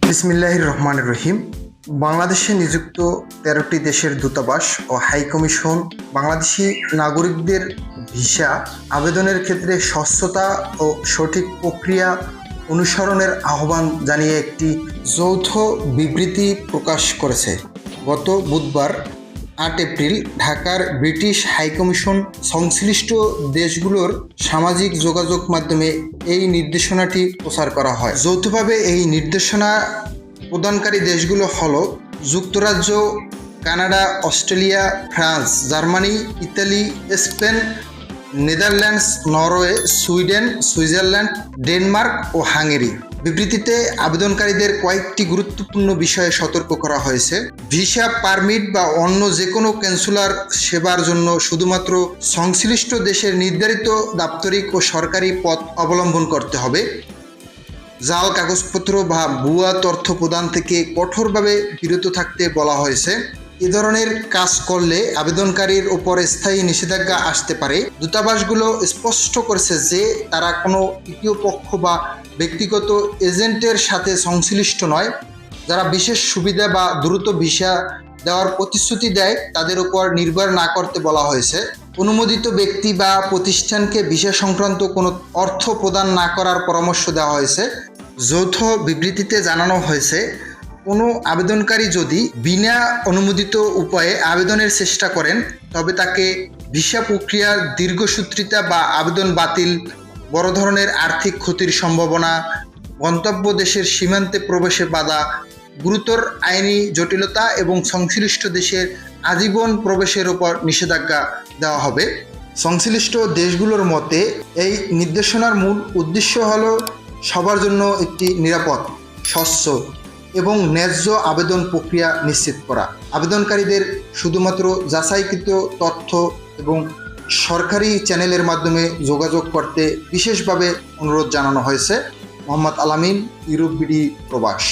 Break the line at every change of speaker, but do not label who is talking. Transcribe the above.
বিসমিল্লাহির রহমানির রহিম। বাংলাদেশে নিযুক্ত 13টি দেশের দূতাবাস ও হাইকমিশন বাংলাদেশি নাগরিকদের ভিসা আবেদনের ক্ষেত্রে স্বচ্ছতা ও সঠিক প্রক্রিয়া অনুসরণের আহ্বান জানিয়ে একটি যৌথ বিবৃতি প্রকাশ করেছে। গত বুধবার 8 এপ্রিল ঢাকার ব্রিটিশ হাইকমিশন সংশ্লিষ্ট দেশগুলোর সামাজিক যোগাযোগ মাধ্যমে এই নির্দেশনাটি প্রচার করা হয়। যৌথভাবে এই নির্দেশনা প্রদানকারী দেশগুলো হলো যুক্তরাজ্য, Canada, Australia, France, Germany, Italy, Spain, Netherlands, Norway, Sweden, Switzerland, Denmark ও হাঙ্গেরি। বিবৃতিতে আবেদনকারীদের কয়েকটি গুরুত্বপূর্ণ বিষয়ে সতর্ক করা হয়েছে। ভিসা, পারমিট বা অন্য যে কোনো কনসুলার সেবার জন্য শুধুমাত্র সংশ্লিষ্ট দেশের নির্ধারিত দাপ্তরিক ও সরকারি পথ অবলম্বন করতে হবে। জাল কাগজপত্র বা ভুয়া তথ্য প্রদান থেকে কঠোরভাবে বিরত থাকতে বলা হয়েছে। এ ধরনের কাজ করলে আবেদনকারীর উপর স্থায়ী নিষেধাজ্ঞা আসতে পারে। দূতাবাসগুলো স্পষ্ট করেছে যে তারা কোনো তৃতীয় পক্ষ বা ব্যক্তিগত এজেন্টের সাথে সংশ্লিষ্ট নয়। যারা বিশেষ সুবিধা বা দ্রুত ভিসা দেওয়ার প্রতিশ্রুতি দেয় তাদের উপর নির্ভর না করতে বলা হয়েছে। অনুমোদিত ব্যক্তি বা প্রতিষ্ঠানকে ভিসা সংক্রান্ত কোনো অর্থ প্রদান না করার পরামর্শ দেওয়া হয়েছে। যৌথ বিবৃতিতে জানানো হয়েছে, কোনো আবেদনকারী যদি বিনা অনুমোদিত উপায়ে আবেদনের চেষ্টা করেন তবে তাকে ভিসা প্রক্রিয়ার দীর্ঘসূত্রিতা বা আবেদন বাতিল, বড় ধরনের আর্থিক ক্ষতির সম্ভাবনা, গন্তব্য দেশের সীমান্তে প্রবেশে বাধা, গুরুতর আইনি জটিলতা এবং সংশ্লিষ্ট দেশের আজীবন প্রবেশের উপর নিষেধাজ্ঞা দেওয়া হবে। সংশ্লিষ্ট দেশগুলোর মতে এই নির্দেশনার মূল উদ্দেশ্য হলো সবার জন্য একটি নিরাপদ, স্বচ্ছ এবং ন্যায্য আবেদন প্রক্রিয়া নিশ্চিত করা। আবেদনকারীদের শুধুমাত্র যাচাইকৃত তথ্য এবং সরকারি চ্যানেলের মাধ্যমে যোগাযোগ করতে বিশেষভাবে অনুরোধ জানানো হয়েছে। মোহাম্মদ আলামিন, ইউরোপ বিডি প্রবাস।